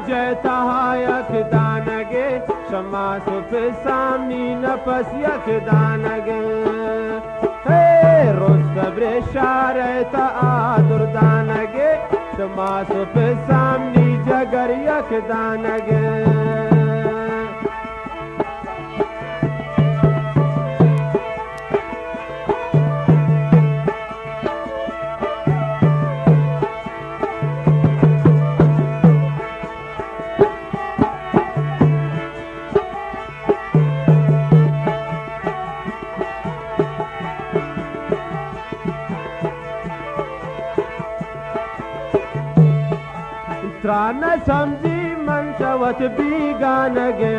राजता यक दानगे शमा सुप सामनी नपस यक दानगे रोस्तब्रे शारता आदुर दानगे शमा सुप सामनी जगर यक दानगे त्रान समझी मनसवत बीगानगे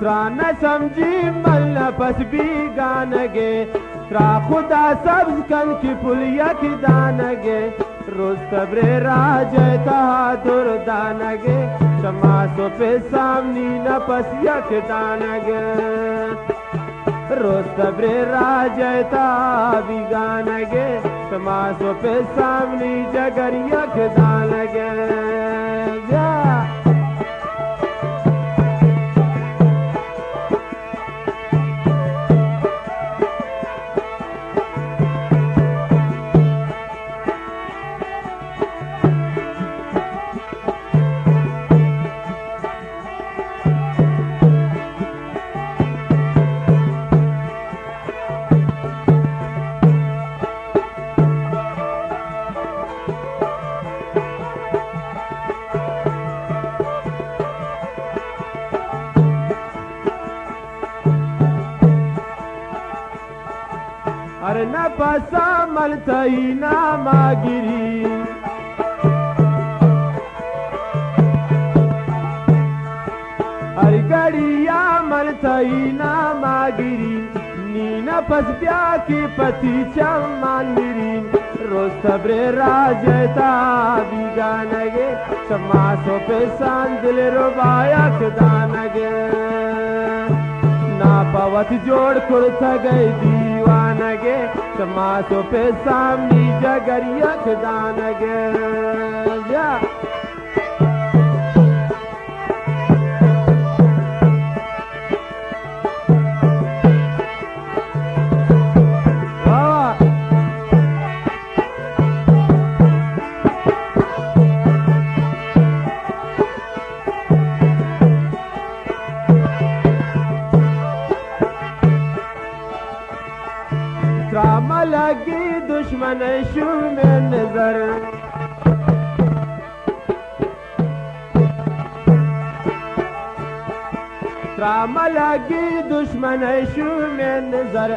त्रान समझी मलनपस बीगानगे त्रा खुदा सब्ज कन की पुलिया की दानगे रोस्तब्रे राजता दुर्दानगे शमा पे सामनी नपस यक दानगे रोस्तब्रे राजता बिगानगे समासो पे सामनी जगर यक दानगे अरे न पसा मलतई ना मागिरी अरे गड़िया मलतई ना मागिरी नीना पस प्या की पति चमानिरी रोस्तब्रे राजता बिगानगे समासो पे सांदिल रुबायक दानगे ना पवत जोड़ कुर्थ गई दीवानगे समासो पे सामनी जगर यक दानगे त्रामा लगी दुश्मन शू में नजर त्रामा लगी दुश्मन शू में नजर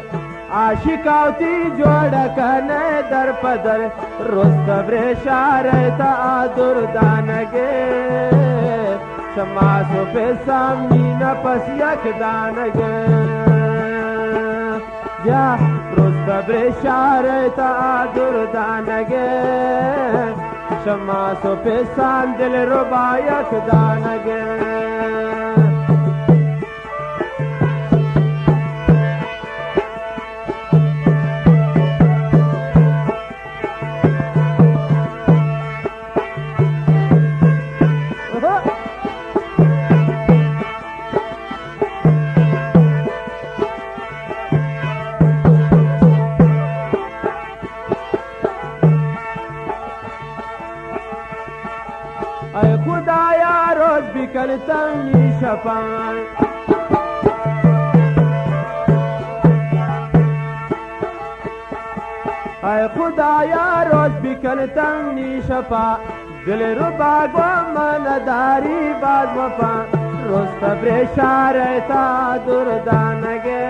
आशिकावती जोड़ कने दर पदर रोस्तब्रे शारता दुर्दानगे समासो पे सामनी नपस यक दानगे रोस्तब्रे शारता दुर्दानगे शमासो पे सांदिल रुबायक दानगे अय खुदाया रोज बिकलतनी शफान अय खुदाया रोज बिकलतनी शफा दिल रुबा गो मनदारी बाज वफा रोस्तब्रे शारता दुर्दानगे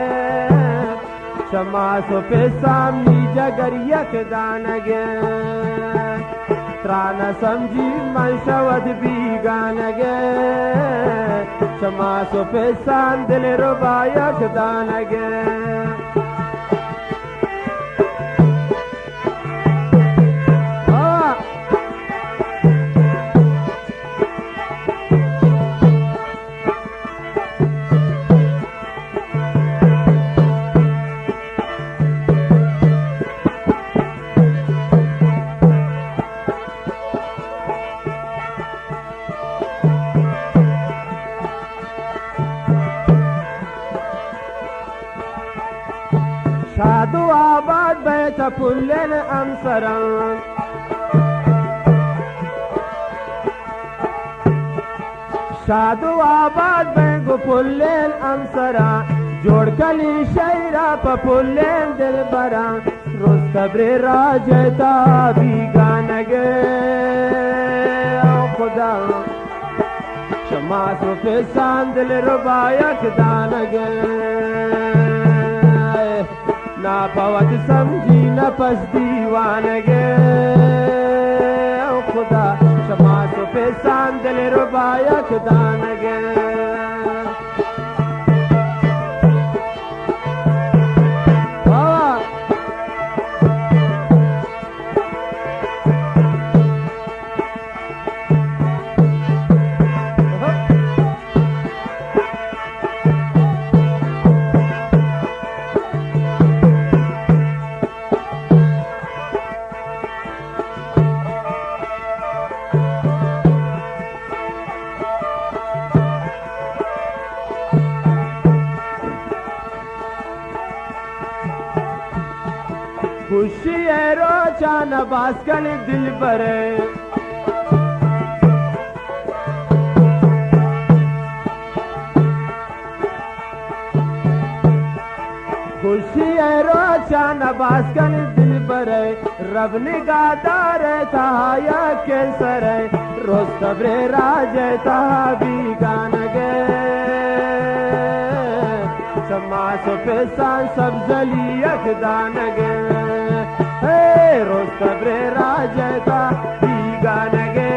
शमासो पे सामनी जगर यक दानगे त्रान समझी मनशवद बीगानगे शमासो पे सांदिल रुबायक दानगे पुल्लेन अंसरा शादू आबाद बेंगो पुल्लेन अंसरा जोड़ कली शैरा पुल्लेन दिल बरा रोज कब्रे राजता भी गानगे खुदा शमास पे सांदल रुबायक दानगे ना पवत समझी न पस दीवानगे खुदा शमास पे सांदल रुबायक दानगे खुशी है रोचा नबास कल दिल पर खुशी है रोचा नबास कल दिल पर रब निगाहदार था या कैसर रोज सबरे राज था भी गान गए समास पे सान सब जलियक दान गए रोज कब्रे राजता गान गे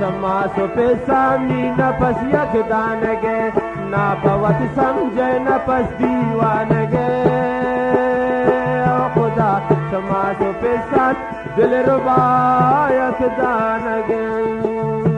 समास पे सामी न पस यक दान गे ना पवत समझे न पस दीवान गे खुदा समास पे साथ दिल रुबा यक दान गे